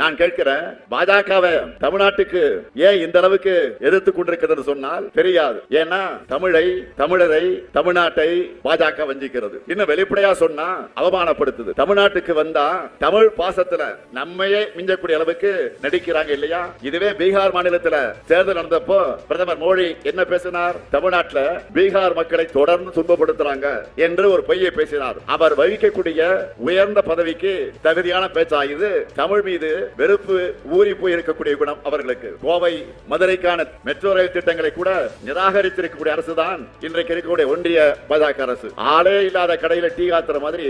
நான் கேட்கிறேன், பாஜகவை தமிழ்நாட்டுக்கு ஏன் இந்த அளவுக்கு எதிர்த்து கொண்டிருக்கிறது சொன்னால் தெரியாது. ஏன்னா தமிழை, தமிழரை, தமிழ்நாட்டை பாஜக வஞ்சிக்கிறது. இன்னும் வெளிப்படையா சொன்னா அவமானப்படுத்துது. தமிழ்நாட்டுக்கு வந்தா தமிழ் பாசத்துல நம்மையே மிஞ்சக்கூடிய அளவுக்கு நடிக்கிறாங்க இல்லையா? இதுவே பீகார் மாநிலத்தில் தேர்தல் நடந்தப்போ பிரதமர் மோடி என்ன பேசினார்? தமிழ்நாட்டில் பீகார் மக்களை தொடர்ந்து துன்பப்படுத்துறாங்க என்று ஒரு பொய்யை பேசினார். அவர் வகிக்கக்கூடிய உயர்ந்த பதவிக்கு தகுதியான பேச்சாயுது. தமிழ் மீது வெறுப்பு ஊறி போய் இருக்கக்கூடிய குணம் அவர்களுக்கு. கோவை மதுரைக்கான மெட்ரோ ரயில் திட்டங்களை கூட நிராகரித்திருக்கக்கூடிய அரசுதான் இன்றைக்கு இருக்கக்கூடிய ஒன்றிய பாஜக அரசு. ஆளே இல்லாத கடையில டீ காத்துற மாதிரி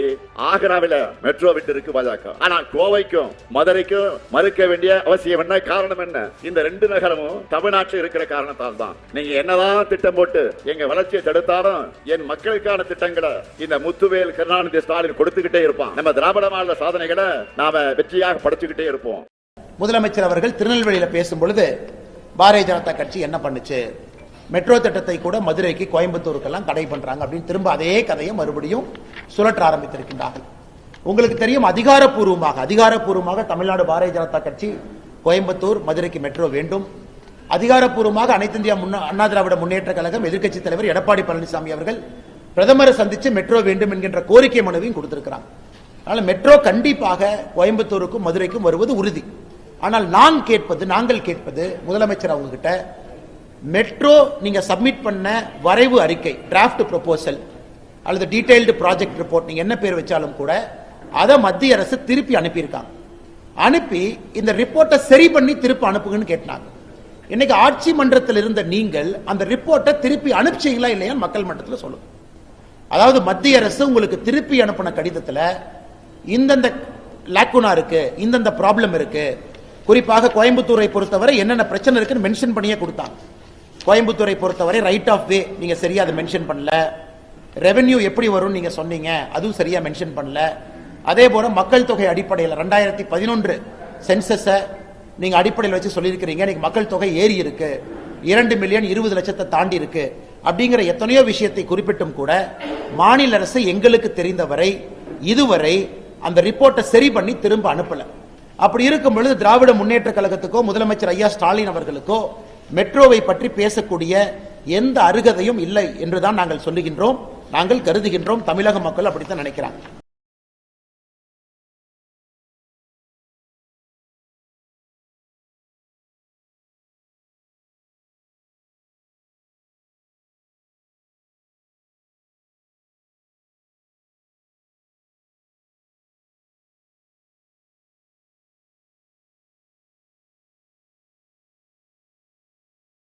ஆக்ராவில் மெட்ரோ விட்டு இருக்கு பாஜக. ஆனா கோவைக்கும் மதுரைக்கும் மறுக்க வேண்டிய அவசியம் என்ன? காரணம் என்ன? இந்த ரெண்டு நகரமும் தமிழ்நாட்டில் இருக்கிற காரணத்தால் தான். நீங்க என்னதான் திட்டம் போட்டு எங்க வளர்ச்சியை தடுத்தாலும் என் மக்களுக்கான திட்டங்களை இந்த முத்துவேல் கருணாநிதி ஸ்டாலின் கொடுத்துக்கிட்டே இருப்பான். நம்ம திராவிட மாநில சாதனைகளை நாம வெற்றியாக படைச்சுக்கிட்டே இருப்போம். முதலமைச்சர் அவர்கள் திருநெல்வேலியில பேசும் பொழுது பாரதிய ஜனதா கட்சி என்ன பண்ணுச்சு, மெட்ரோ திட்டத்தை கூட மதுரைக்கு, கோயம்புத்தூருக்கெல்லாம் தடை பண்றாங்க அப்படின்னு திரும்ப அதே கதையை மறுபடியும் சுழற்ற ஆரம்பித்திருக்கின்றார்கள். உங்களுக்கு தெரியும், அதிகாரப்பூர்வமாக தமிழ்நாடு பாரதிய ஜனதா கட்சி கோயம்புத்தூர், மதுரைக்கு மெட்ரோ வேண்டும். அதிகாரப்பூர்வமாக அனைத்து இந்திய அண்ணா திராவிட முன்னேற்ற கழகம் எதிர்க்கட்சி தலைவர் எடப்பாடி பழனிசாமி அவர்கள் பிரதமரை சந்திச்சு மெட்ரோ வேண்டும் என்கின்ற கோரிக்கை மனுவையும் கொடுத்திருக்கிறாங்க. அதனால மெட்ரோ கண்டிப்பாக கோயம்புத்தூருக்கும் மதுரைக்கும் வருவது உறுதி. ஆனால் நாங்கள் கேட்பது முதலமைச்சர் அவங்க கிட்ட, மெட்ரோ நீங்க சப்மிட் பண்ண வரைவு அறிக்கை, டிராஃப்ட் ப்ரொபோசல் அல்லது டீடைல்டு ப்ராஜெக்ட் ரிப்போர்ட், நீங்க என்ன பேர் வச்சாலும் கூட அதை மத்திய அரசு திருப்பி அனுப்பியிருக்காங்க. அனுப்பி இந்த ரிப்போர்ட்டை சரி பண்ணி திருப்பி அனுப்புங்கன்னு கேட்டாங்க. இன்னைக்கு ஆட்சி மன்றத்தில் இருந்த நீங்கள் அந்த ரிப்போர்ட்டை திருப்பி அனுப்பிச்சீங்களா இல்லையா மக்கள் மன்றத்தில் சொல்லுங்க. அதாவது மத்திய அரசு உங்களுக்கு திருப்பி அனுப்பின கடிதத்தில் இந்தந்த லாக்குனா இருக்கு, இந்தந்த ப்ராப்ளம் இருக்கு, குறிப்பாக கோயம்புத்தூரை பொறுத்தவரை என்னென்ன பிரச்சனை இருக்குன்னு மென்ஷன் பண்ணியே கொடுத்தாங்க. கோயம்புத்தூரை பொறுத்தவரை ரைட் ஆஃப் வே நீங்க சரியா அதை மென்ஷன் பண்ணல, ரெவென்யூ எப்படி வரும் நீங்க சொன்னீங்க அதுவும் சரியா மென்ஷன் பண்ணல, அதே போல மக்கள் தொகை அடிப்படையில் 2011 சென்சஸ நீங்க அடிப்படையில் வச்சு சொல்லியிருக்கிறீங்க, இன்னைக்கு மக்கள் தொகை ஏறி இருக்கு, 2 மில்லியன் 20 லட்சத்தை தாண்டி இருக்கு அப்படிங்கிற எத்தனையோ விஷயத்தை குறிப்பிட்டும் கூட மாநில அரசு எங்களுக்கு தெரிந்தவரை இதுவரை அந்த ரிப்போர்ட்டை சரி பண்ணி திரும்ப அனுப்பல. அப்படி இருக்கும் பொழுது திராவிட முன்னேற்ற கழகத்துக்கோ முதலமைச்சர் ஐயா ஸ்டாலின் அவர்களுக்கோ மெட்ரோவை பற்றி பேசக்கூடிய எந்த அருகதையும் இல்லை என்றுதான் நாங்கள் சொல்லுகின்றோம், நாங்கள் கருதுகின்றோம். தமிழக மக்கள் அப்படித்தான் நினைக்கிறாங்க.